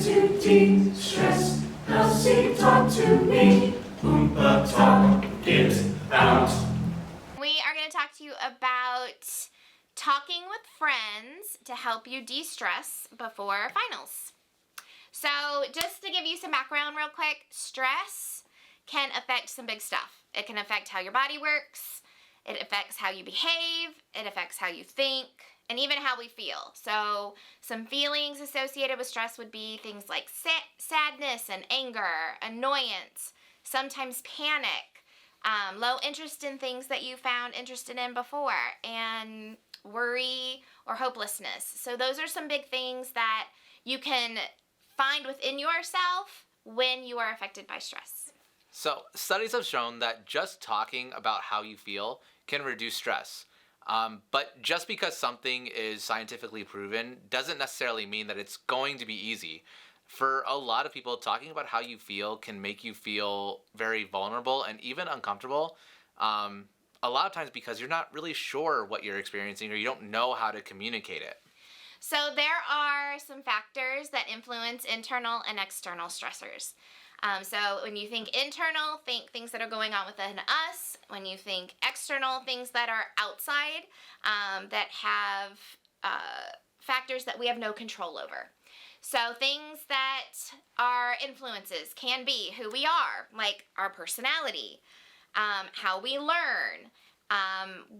to de-stress. Elsie, talk to me. Oompa, talk it out. We are going to talk to you about talking with friends to help you de-stress before finals. So just to give you some background real quick, stress can affect some big stuff. It can affect how your body works, it affects how you behave, it affects how you think, and even how we feel. So some feelings associated with stress would be things like sadness and anger, annoyance, sometimes panic, low interest in things that you found interested in before, and worry or hopelessness. So those are some big things that you can find within yourself when you are affected by stress. So, studies have shown that just talking about how you feel can reduce stress. But just because something is scientifically proven doesn't necessarily mean that it's going to be easy. For a lot of people, talking about how you feel can make you feel very vulnerable and even uncomfortable. A lot of times because you're not really sure what you're experiencing or you don't know how to communicate it. So there are some factors that influence internal and external stressors. So when you think internal, think things that are going on within us. When you think external, things that are outside, that have factors that we have no control over. So things that are influences can be who we are, like our personality, how we learn,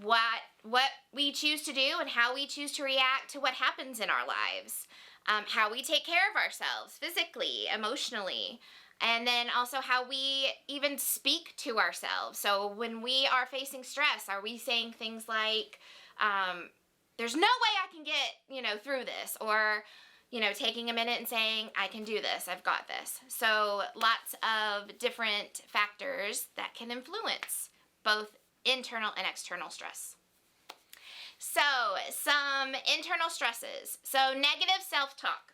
what we choose to do and how we choose to react to what happens in our lives, how we take care of ourselves physically, emotionally, and then also how we even speak to ourselves. So when we are facing stress, are we saying things like, there's no way I can get, through this, or, taking a minute and saying, I can do this, I've got this. So lots of different factors that can influence both internal and external stress. So some internal stresses. So negative self-talk.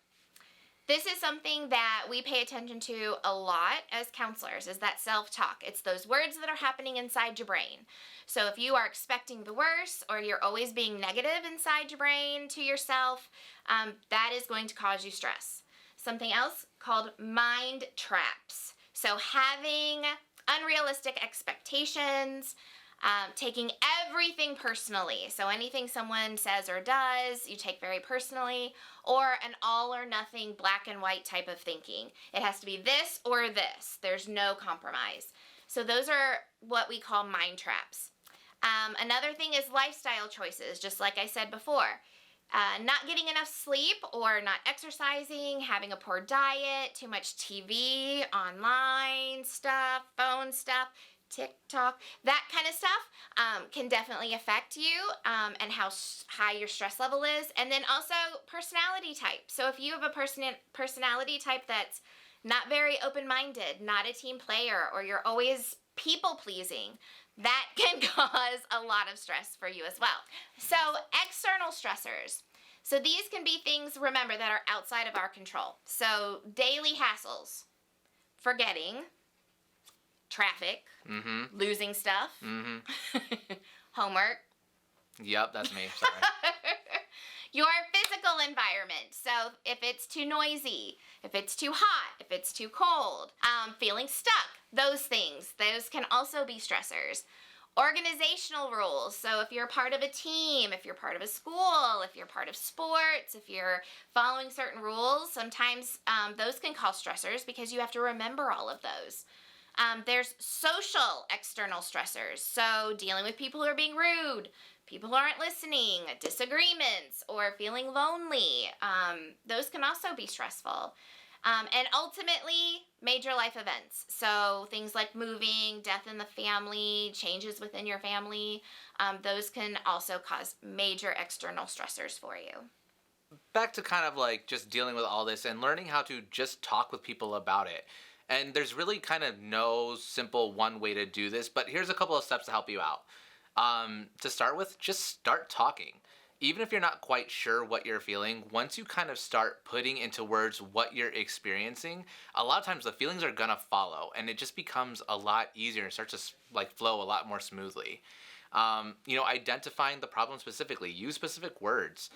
This is something that we pay attention to a lot as counselors, is that self-talk. It's those words that are happening inside your brain. So if you are expecting the worst or you're always being negative inside your brain to yourself, that is going to cause you stress. Something else called mind traps. So having unrealistic expectations, taking everything personally. So anything someone says or does, you take very personally, or an all or nothing black and white type of thinking. It has to be this or this. There's no compromise. So those are what we call mind traps. Another thing is lifestyle choices, just like I said before. Not getting enough sleep or not exercising, having a poor diet, too much TV, online stuff, phone stuff, TikTok, that kind of stuff can definitely affect you and how high your stress level is. And then also personality type. So if you have a personality type that's not very open-minded, not a team player, or you're always people-pleasing, that can cause a lot of stress for you as well. So external stressors. So these can be things, remember, that are outside of our control. So daily hassles, forgetting, traffic, losing stuff, homework. Yep, that's me. Sorry. Your physical environment. So if it's too noisy, if it's too hot, if it's too cold, feeling stuck, those things, those can also be stressors. Organizational rules. So if you're part of a team, if you're part of a school, if you're part of sports, if you're following certain rules, sometimes those can cause stressors because you have to remember all of those. There's social external stressors, so dealing with people who are being rude, people who aren't listening, disagreements, or feeling lonely. Those can also be stressful. And ultimately, major life events. So things like moving, death in the family, changes within your family, those can also cause major external stressors for you. Back to kind of like just dealing with all this and learning how to just talk with people about it. And there's really kind of no simple one way to do this, but here's a couple of steps to help you out. To start with, just start talking. Even if you're not quite sure what you're feeling, once you kind of start putting into words what you're experiencing, a lot of times the feelings are gonna follow and it just becomes a lot easier and starts to flow a lot more smoothly. Identifying the problem specifically, use specific words,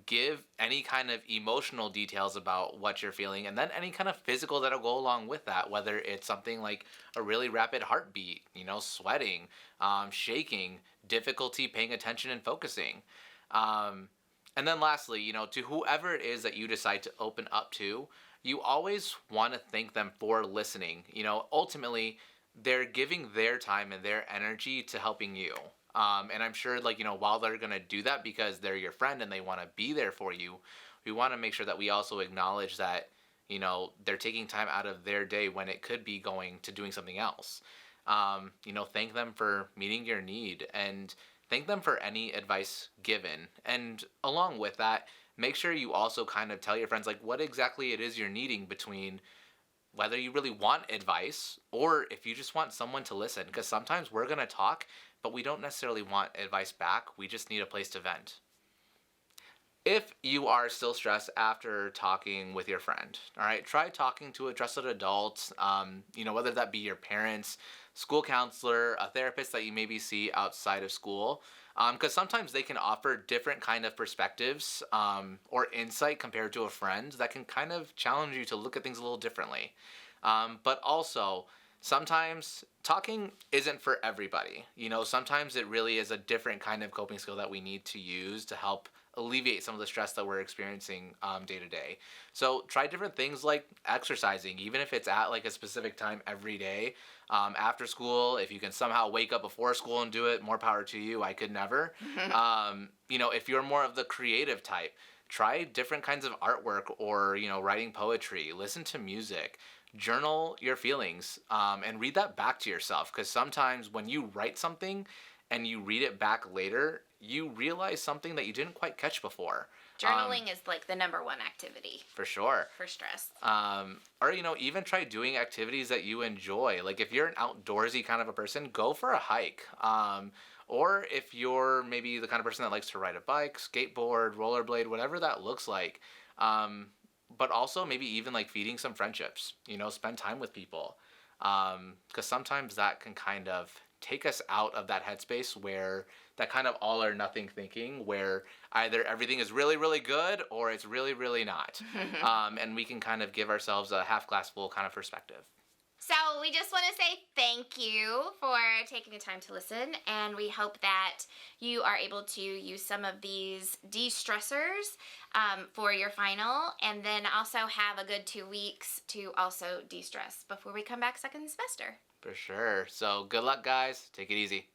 give any kind of emotional details about what you're feeling, and then any kind of physical that'll go along with that, whether it's something like a really rapid heartbeat, sweating, shaking, difficulty paying attention and focusing. And then lastly, to whoever it is that you decide to open up to, you always want to thank them for listening. Ultimately, they're giving their time and their energy to helping you. And I'm sure, while they're going to do that because they're your friend and they want to be there for you, we want to make sure that we also acknowledge that, they're taking time out of their day when it could be going to doing something else. Thank them for meeting your need and thank them for any advice given. And along with that, make sure you also kind of tell your friends what exactly it is you're needing, between whether you really want advice or if you just want someone to listen. Because sometimes we're going to talk, but we don't necessarily want advice back. We just need a place to vent. If you are still stressed after talking with your friend, all right, try talking to a trusted adult, whether that be your parents, school counselor, a therapist that you maybe see outside of school, because sometimes they can offer different kind of perspectives or insight compared to a friend that can kind of challenge you to look at things a little differently. But also, sometimes talking isn't for everybody. Sometimes it really is a different kind of coping skill that we need to use to help alleviate some of the stress that we're experiencing day to day. So try different things like exercising, even if it's at a specific time every day. After school, if you can somehow wake up before school and do it, more power to you. I could never. If you're more of the creative type, try different kinds of artwork or, writing poetry, listen to music, journal your feelings, and read that back to yourself. Because sometimes when you write something and you read it back later, you realize something that you didn't quite catch before. Journaling is the number one activity. For sure. For stress. Or, even try doing activities that you enjoy. If you're an outdoorsy kind of a person, go for a hike. Or if you're maybe the kind of person that likes to ride a bike, skateboard, rollerblade, whatever that looks like. But also maybe even feeding some friendships, spend time with people. Because sometimes that can kind of take us out of that headspace where that kind of all or nothing thinking, where either everything is really, really good or it's really, really not. And we can kind of give ourselves a half glass full kind of perspective. So we just want to say thank you for taking the time to listen, and we hope that you are able to use some of these de-stressors for your final, and then also have a good 2 weeks to also de-stress before we come back second semester. For sure. So good luck, guys. Take it easy.